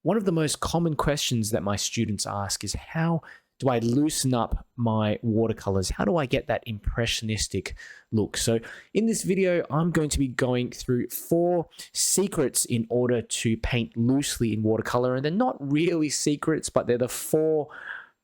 One of the most common questions that my students ask is, how do I loosen up my watercolors? How do I get that impressionistic look? So in this video, I'm going to be going through 4 secrets in order to paint loosely in watercolor. And they're not really secrets, but they're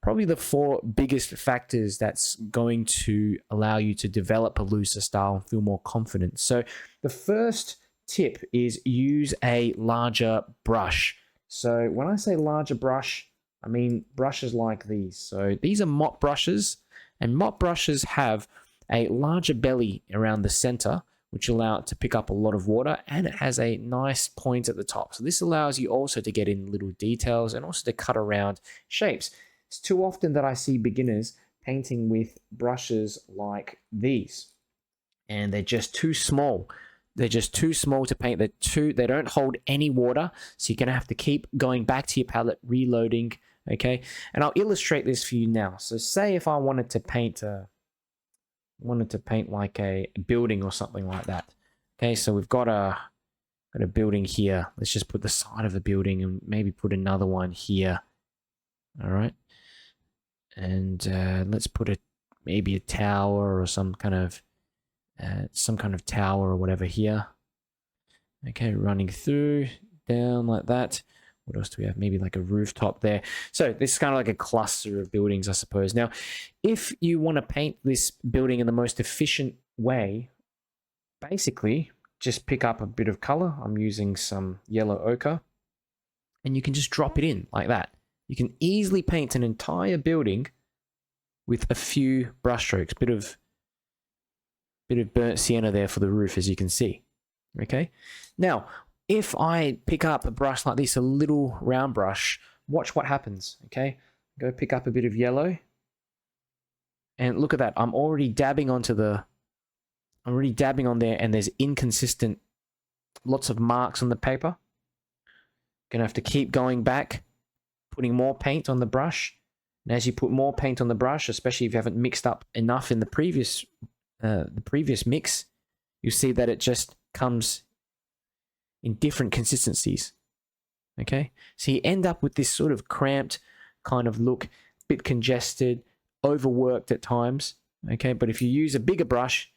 probably the 4 biggest factors that's going to allow you to develop a looser style and feel more confident. So the first tip is use a larger brush. So when I say larger brush, I mean brushes like these. So these are mop brushes, and mop brushes have a larger belly around the center, which allow it to pick up a lot of water, and it has a nice point at the top. So this allows you also to get in little details and also to cut around shapes. It's too often that I see beginners painting with brushes like these, and they're just too small. They're just too small to paint. They don't hold any water, so you're going to have to keep going back to your palette, reloading, okay? And I'll illustrate this for you now. So say if I wanted to paint like a building or something like that. Okay, so we've got a building here. Let's just put the side of the building and maybe put another one here. All right. And let's put maybe a tower or some kind of tower or whatever here. Okay, running through, down like that. What else do we have? Maybe like a rooftop there. So this is kind of like a cluster of buildings, I suppose. Now, if you want to paint this building in the most efficient way, basically just pick up a bit of color. I'm using some yellow ochre, and you can just drop it in like that. You can easily paint an entire building with a few brush strokes. Bit of burnt sienna there for the roof, as you can see. Okay, now if I pick up a brush like this, a little round brush, watch what happens. Okay, go pick up a bit of yellow, and look at that. I'm already dabbing on there, and there's inconsistent, lots of marks on the paper. Gonna have to keep going back, putting more paint on the brush, and as you put more paint on the brush, especially if you haven't mixed up enough in the previous mix, you see that it just comes in different consistencies. Okay, so you end up with this sort of cramped kind of look, bit congested, overworked at times. Okay, but if you use a bigger brush,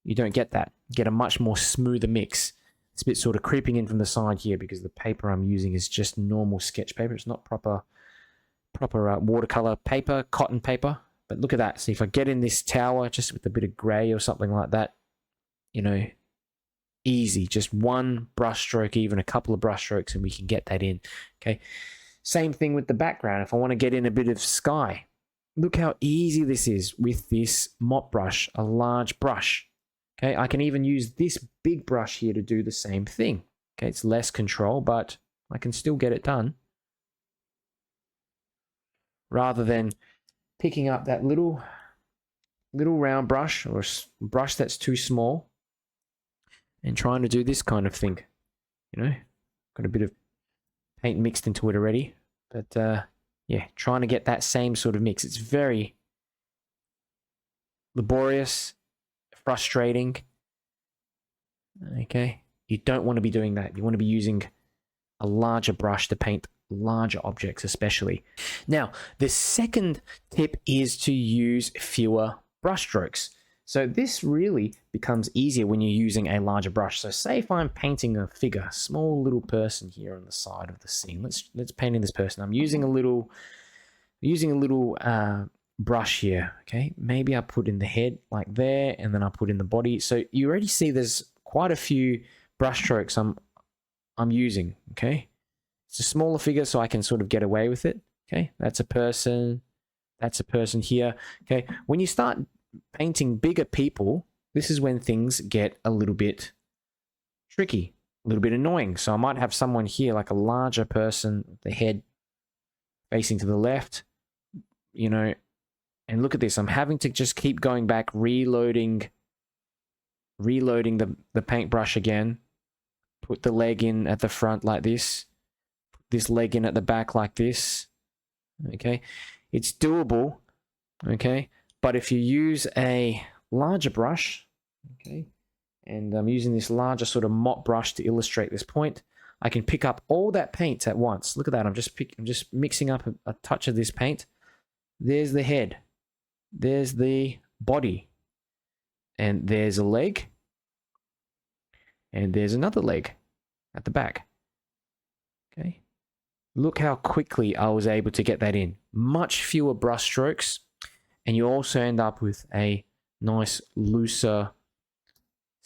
you don't get that. You get a much more smoother mix. It's a bit sort of creeping in from the side here because the paper I'm using is just normal sketch paper. It's not proper watercolor paper, cotton paper. But look at that. See, if I get in this tower just with a bit of gray or something like that, you know, easy. Just one brush stroke, even a couple of brush strokes, and we can get that in. Okay. Same thing with the background. If I want to get in a bit of sky, look how easy this is with this mop brush, a large brush. Okay. I can even use this big brush here to do the same thing. Okay. It's less control, but I can still get it done. Rather than picking up that little round brush or brush that's too small and trying to do this kind of thing. You know, got a bit of paint mixed into it already, but yeah, trying to get that same sort of mix. It's very laborious, frustrating. Okay, you don't want to be doing that. You want to be using a larger brush to paint larger objects especially. Now, the second tip is to use fewer brush strokes. So this really becomes easier when you're using a larger brush. So say if I'm painting a figure, small little person here on the side of the scene. Let's paint in this person. I'm using a little brush here. Okay, maybe I put in the head like there, and then I put in the body. So you already see there's quite a few brush strokes I'm using. Okay. It's a smaller figure, so I can sort of get away with it. Okay, that's a person. That's a person here. Okay, when you start painting bigger people, this is when things get a little bit tricky, a little bit annoying. So I might have someone here, like a larger person, the head facing to the left, you know, and look at this. I'm having to just keep going back, reloading the paintbrush again, put the leg in at the front like this, this leg in at the back like this. Okay, it's doable. Okay, but if you use a larger brush, okay, and I'm using this larger sort of mop brush to illustrate this point, I can pick up all that paint at once. Look at that. I'm just mixing up a touch of this paint. There's the head. There's the body. And there's a leg. And there's another leg at the back. Okay. Look how quickly I was able to get that in. Much fewer brush strokes. And you also end up with a nice looser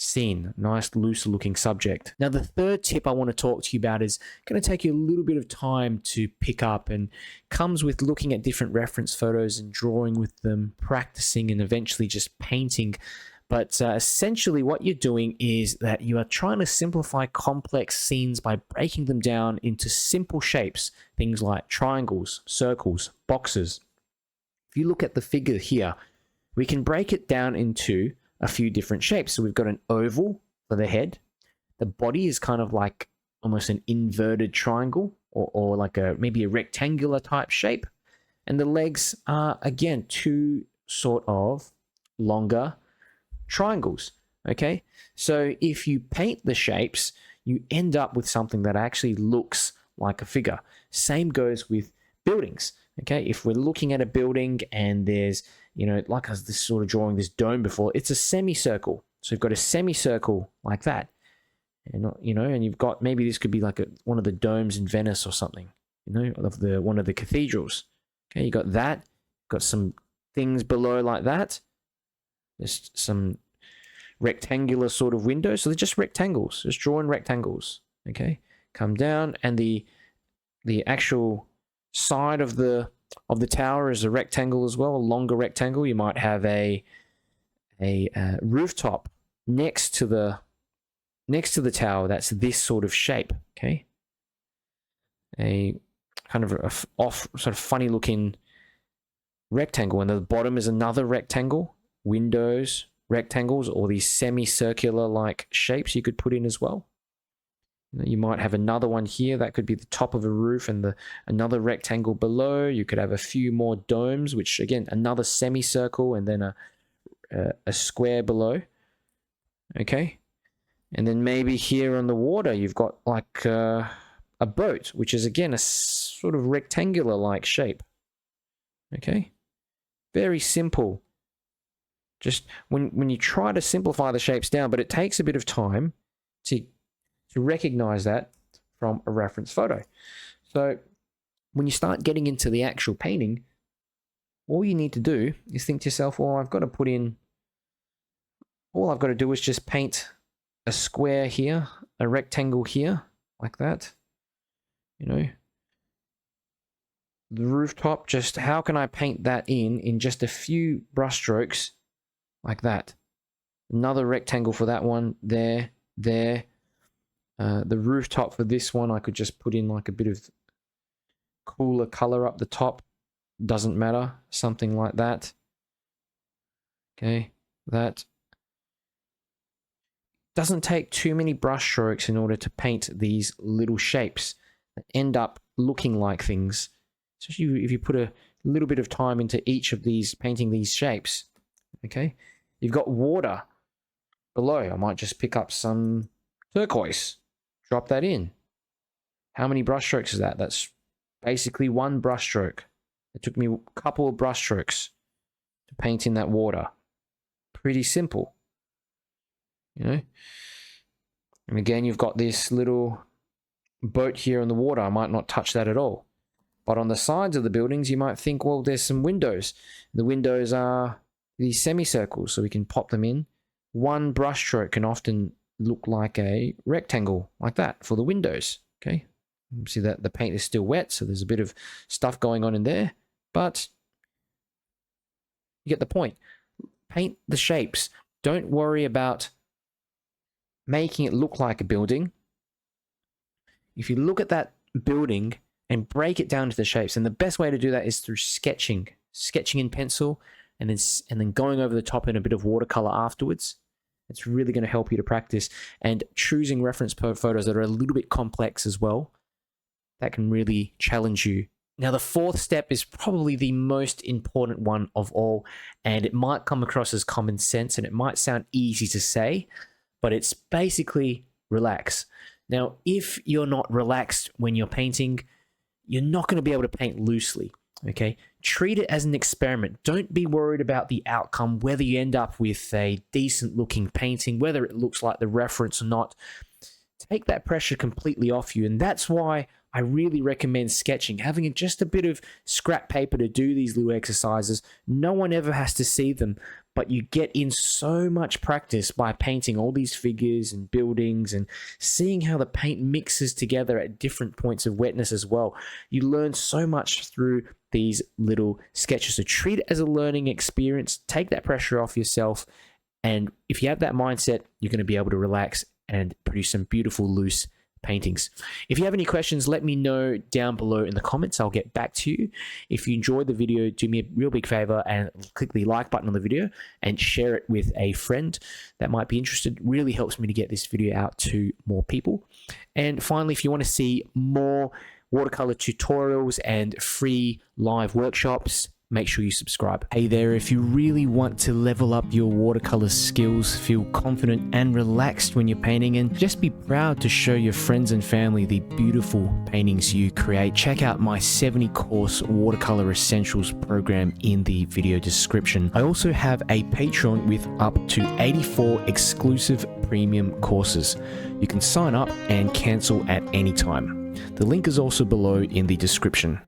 scene, nice looser looking subject. Now the third tip I want to talk to you about is going to take you a little bit of time to pick up, and comes with looking at different reference photos and drawing with them, practicing, and eventually just painting. But essentially what you're doing is that you are trying to simplify complex scenes by breaking them down into simple shapes, things like triangles, circles, boxes. If you look at the figure here, we can break it down into a few different shapes. So we've got an oval for the head. The body is kind of like almost an inverted triangle, or like maybe a rectangular type shape. And the legs are, again, two sort of longer triangles. Okay, so if you paint the shapes, you end up with something that actually looks like a figure. Same goes with buildings. Okay, if we're looking at a building and there's, like I was this sort of drawing this dome before, it's a semicircle. So you've got a semicircle like that, and and you've got, maybe this could be like one of the domes in Venice or something, of one of the cathedrals. Okay, you got that. Got some things below like that. There's some rectangular sort of windows. So they're just rectangles, just drawing rectangles. Okay, come down, and the actual side of the tower is a rectangle as well, a longer rectangle. You might have a rooftop next to the tower that's this sort of shape. Okay, a kind of sort of funny looking rectangle, and the bottom is another rectangle. Windows, rectangles, or these semicircular like shapes you could put in as well. You might have another one here that could be the top of a roof, and another rectangle below. You could have a few more domes, which again, another semicircle, and then a square below. Okay, and then maybe here on the water you've got like a boat, which is again a sort of rectangular like shape. Okay, very simple. Just when you try to simplify the shapes down, but it takes a bit of time to recognize that from a reference photo. So when you start getting into the actual painting, all you need to do is think to yourself, well, all I've got to do is just paint a square here, a rectangle here, like that. The rooftop, just how can I paint that in just a few brush strokes like that? Another rectangle for that one, there. The rooftop for this one, I could just put in like a bit of cooler color up the top. Doesn't matter. Something like that. Okay, that. Doesn't take too many brush strokes in order to paint these little shapes that end up looking like things. Especially if you put a little bit of time into each of these, painting these shapes. Okay, you've got water below. I might just pick up some turquoise. Drop that in. How many brush strokes is that? That's basically one brush stroke. It took me a couple of brush strokes to paint in that water. Pretty simple. And again, you've got this little boat here on the water. I might not touch that at all. But on the sides of the buildings, you might think, well, there's some windows. The windows are these semicircles, so we can pop them in. One brush stroke can often look like a rectangle like that for the windows. Okay, see that the paint is still wet, so there's a bit of stuff going on in there, but you get the point. Paint the shapes. Don't worry about making it look like a building. If you look at that building and break it down to the shapes, and the best way to do that is through sketching in pencil, and then going over the top in a bit of watercolor afterwards. It's really going to help you to practice, and choosing reference photos that are a little bit complex as well. That can really challenge you. Now, the fourth step is probably the most important one of all, and it might come across as common sense, and it might sound easy to say, but it's basically relax. Now, if you're not relaxed when you're painting, you're not going to be able to paint loosely. Okay, treat it as an experiment. Don't be worried about the outcome, whether you end up with a decent looking painting, whether it looks like the reference or not. Take that pressure completely off you. And that's why I really recommend sketching, having just a bit of scrap paper to do these little exercises. No one ever has to see them, but you get in so much practice by painting all these figures and buildings and seeing how the paint mixes together at different points of wetness as well. You learn so much through these little sketches. So treat it as a learning experience. Take that pressure off yourself. And if you have that mindset, you're going to be able to relax and produce some beautiful loose paintings. If you have any questions, let me know down below in the comments. I'll get back to you. If you enjoyed the video, do me a real big favor and click the like button on the video and share it with a friend that might be interested. It really helps me to get this video out to more people. And finally, if you want to see more watercolor tutorials and free live workshops, make sure you subscribe. Hey there, if you really want to level up your watercolor skills, feel confident and relaxed when you're painting, and just be proud to show your friends and family the beautiful paintings you create, check out my 70-course Watercolor Essentials program in the video description. I also have a Patreon with up to 84 exclusive premium courses. You can sign up and cancel at any time. The link is also below in the description.